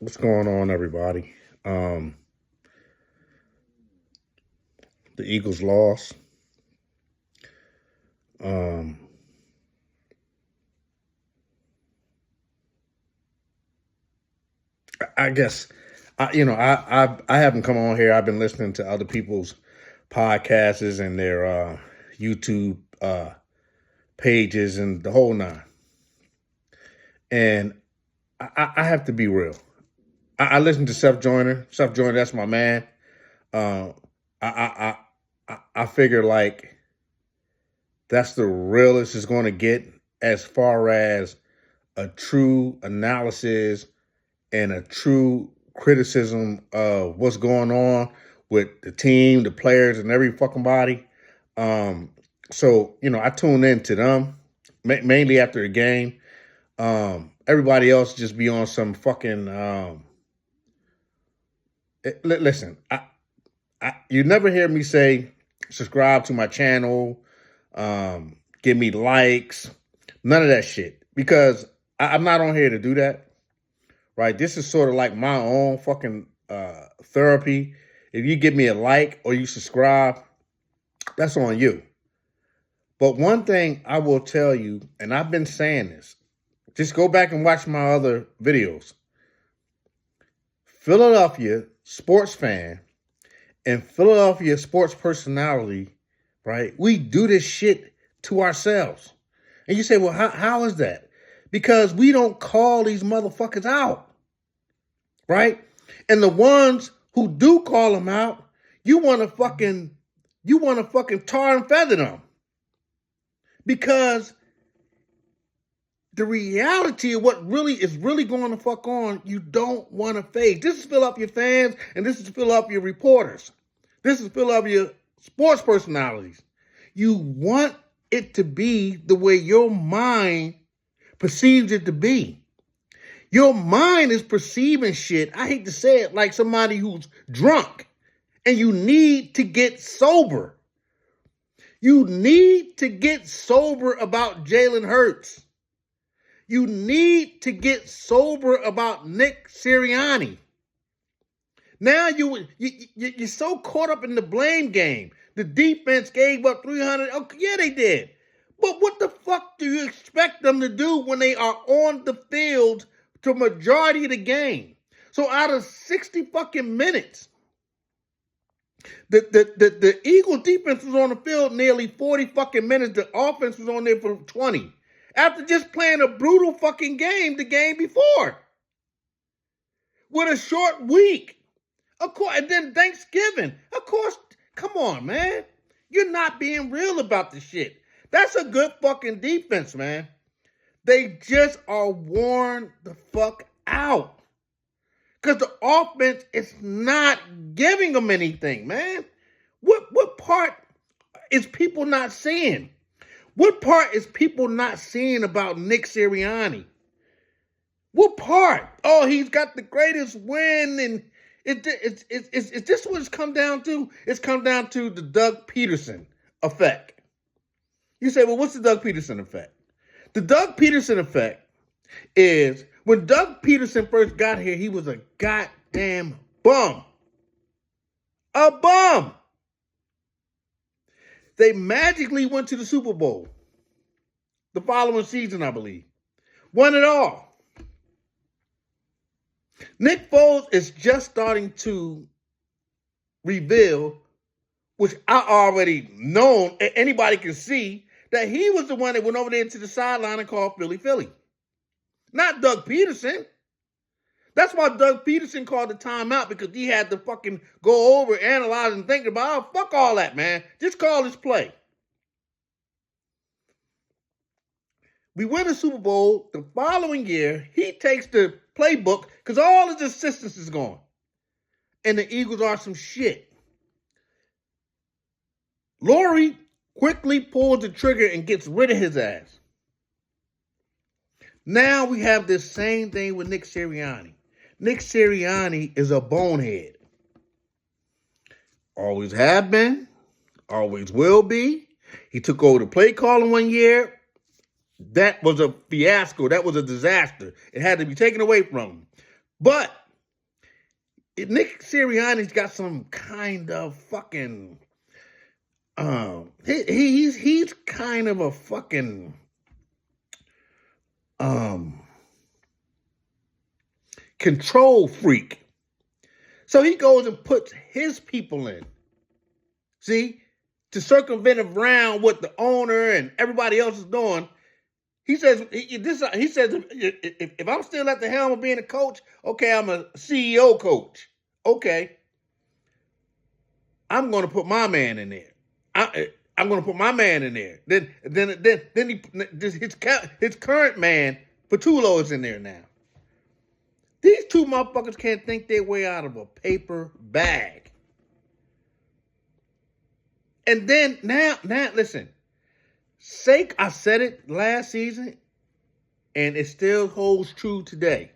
What's going on, everybody? The Eagles lost. Um, I guess I haven't come on here. I've been listening to other people's podcasts and their YouTube pages and the whole nine. And I have to be real. I listen to Seth Joyner. Seth Joyner, that's my man. Uh, I figure like that's the realest it's going to get as far as a true analysis and a true criticism of what's going on with the team, the players, and every fucking body. So I tune in to them mainly after the game. Everybody else just be on some fucking. Listen, you never hear me say subscribe to my channel, give me likes, none of that shit, because I'm not on here to do that. Right? This is sort of like my own fucking therapy. If you give me a like or you subscribe, that's on you. But one thing I will tell you, and I've been saying this, just go back and watch my other videos. Philadelphia sports fan and Philadelphia sports personality, right? We do this shit to ourselves. And you say, well, how is that? Because we don't call these motherfuckers out. Right? And the ones who do call them out, you want to fucking tar and feather them. Because the reality of what really is going to fuck on, you don't want to face. This is fill up your fans, and this is fill up your reporters. This is fill up your sports personalities. You want it to be the way your mind perceives it to be. Your mind is perceiving shit, I hate to say it, like somebody who's drunk, and you need to get sober. You need to get sober about Jalen Hurts. You need to get sober about Nick Sirianni. Now you're so caught up in the blame game. The defense gave up 300. Okay, yeah, they did. But what the fuck do you expect them to do when they are on the field to majority of the game? So out of 60 fucking minutes, the Eagles defense was on the field nearly 40 fucking minutes. The offense was on there for 20. After just playing a brutal fucking game the game before. With a short week. Of course, and then Thanksgiving. Of course, come on, man. You're not being real about the shit. That's a good fucking defense, man. They just are worn the fuck out. Because the offense is not giving them anything, man. What part is people not seeing? What part is people not seeing about Nick Sirianni? What part? Oh, he's got the greatest win, and it's this what it's come down to? It's come down to the Doug Peterson effect. You say, well, what's the Doug Peterson effect? The Doug Peterson effect is when Doug Peterson first got here, he was a goddamn bum. A bum. They magically went to the Super Bowl the following season, I believe. Won it all. Nick Foles is just starting to reveal, which I already known, anybody can see, that he was the one that went over there to the sideline and called Philly, Philly. Not Doug Peterson. That's why Doug Peterson called the timeout, because he had to fucking go over, analyze, and think about, oh, fuck all that, man. Just call this play. We win the Super Bowl. The following year, he takes the playbook because all his assistants is gone. And the Eagles are some shit. Laurie quickly pulls the trigger and gets rid of his ass. Now we have this same thing with Nick Sirianni. Nick Sirianni is a bonehead. Always have been. Always will be. He took over the play calling one year. That was a fiasco. That was a disaster. It had to be taken away from him. But Nick Sirianni's got some kind of fucking he's kind of a fucking control freak. So he goes and puts his people in. See? To circumvent around what the owner and everybody else is doing. He says, if I'm still at the helm of being a coach, okay, I'm a CEO coach. Okay. I'm going to put my man in there. I'm going to put my man in there. Then his current man, Patullo, is in there now. These two motherfuckers can't think their way out of a paper bag. And then now, listen. I said it last season, and it still holds true today.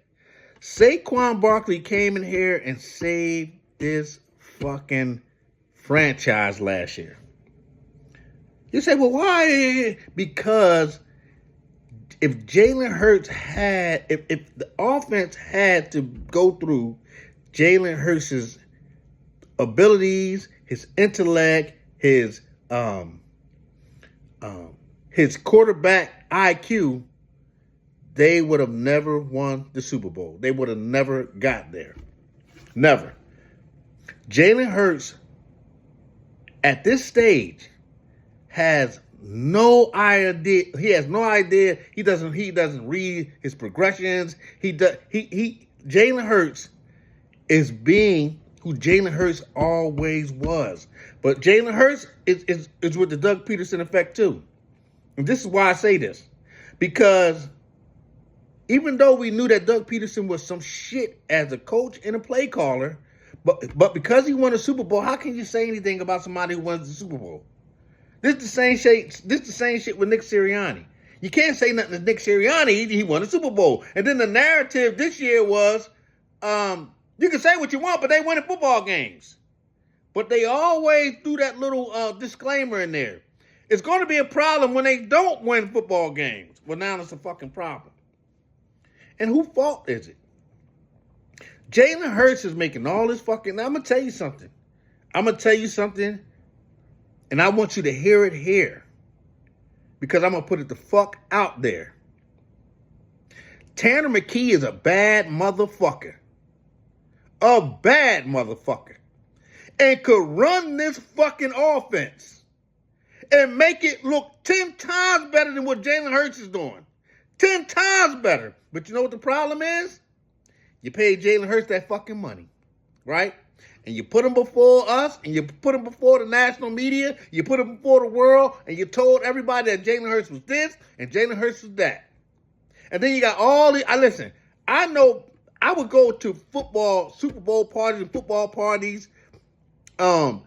Saquon Barkley came in here and saved this fucking franchise last year. You say, well, why? Because if Jalen Hurts had, if the offense had to go through Jalen Hurts' abilities, his intellect, his quarterback IQ, they would have never won the Super Bowl. They would have never got there. Never. Jalen Hurts, at this stage, has no idea. He has no idea. He doesn't read his progressions. Jalen Hurts is being who Jalen Hurts always was. But Jalen Hurts is with the Doug Peterson effect too. And this is why I say this. Because even though we knew that Doug Peterson was some shit as a coach and a play caller, but because he won a Super Bowl, how can you say anything about somebody who wins the Super Bowl? This is the same shit. This is the same shit with Nick Sirianni. You can't say nothing to Nick Sirianni. He won a Super Bowl. And then the narrative this year was, you can say what you want, but they winning football games. But they always do that little disclaimer in there. It's going to be a problem when they don't win football games. Well, now it's a fucking problem. And whose fault is it? Jalen Hurts is making all this fucking... Now, I'm going to tell you something. And I want you to hear it here. Because I'm going to put it the fuck out there. Tanner McKee is a bad motherfucker. A bad motherfucker. And could run this fucking offense and make it look 10 times better than what Jalen Hurts is doing. 10 times better. But you know what the problem is? You paid Jalen Hurts that fucking money, right? And you put him before us, and you put him before the national media, you put him before the world, and you told everybody that Jalen Hurts was this, and Jalen Hurts was that. And then you got all the... Listen, I know I would go to football, Super Bowl parties and football parties, and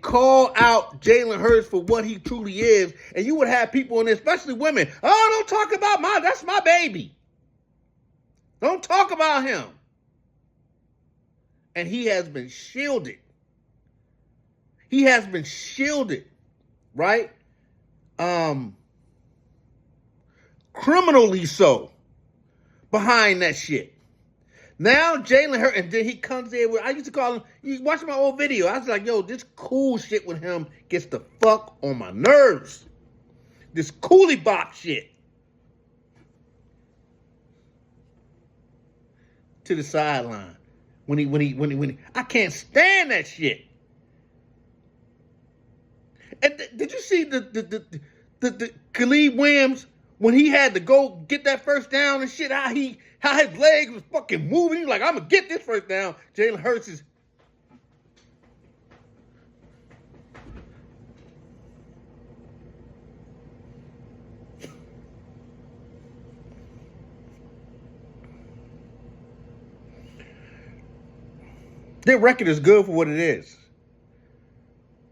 call out Jalen Hurts for what he truly is, and you would have people in there, especially women, don't talk about that's my baby. Don't talk about him. And he has been shielded. He has been shielded, right? Criminally so, behind that shit. Now Jalen Hurts, and then he comes in with, I used to call him, you watch my old video, I was like, yo, this cool shit with him gets the fuck on my nerves. This coolie bop shit. To the sideline. When he, I can't stand that shit. And did you see the Khalid Williams, when he had to go get that first down and shit, how his legs was fucking moving? Like, I'm going to get this first down. Jalen Hurts is... Their record is good for what it is.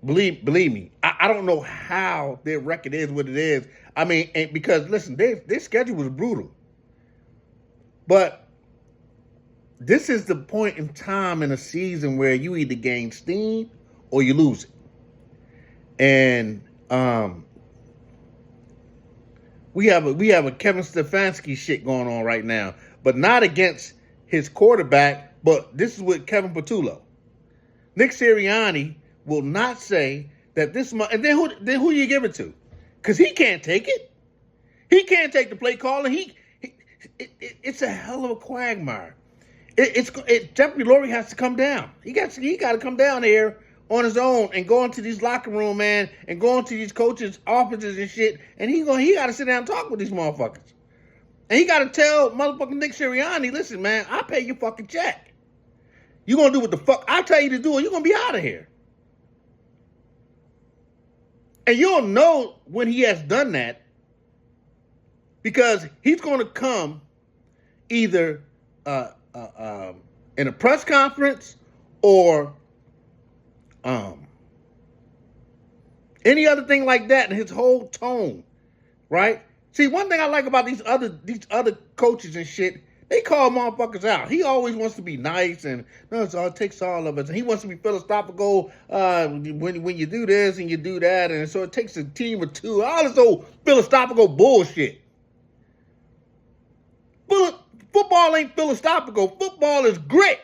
Believe me, I don't know how their record is what it is. I mean, because, listen, their schedule was brutal. But this is the point in time in a season where you either gain steam or you lose it. And we have a Kevin Stefanski shit going on right now, but not against his quarterback, but this is with Kevin Patullo. Nick Sirianni will not say that this month, and then who do you give it to? Because he can't take it. He can't take the play calling. It's a hell of a quagmire. Jeffrey Lurie has to come down. He got to come down here on his own and go into these locker room, man, and go into these coaches' offices and shit. And he got to sit down and talk with these motherfuckers. And he got to tell motherfucking Nick Sirianni, listen, man, I pay your fucking check. You gonna do what the fuck I tell you to do, or you're gonna be out of here. And you'll know when he has done that, because he's gonna come either in a press conference or any other thing like that, and his whole tone, right? See, one thing I like about these other coaches and shit, they call motherfuckers out. He always wants to be nice, and no, it takes all of us. And he wants to be philosophical when you do this and you do that, and so it takes a team of two. All this old philosophical bullshit. Football ain't philosophical. Football is grit.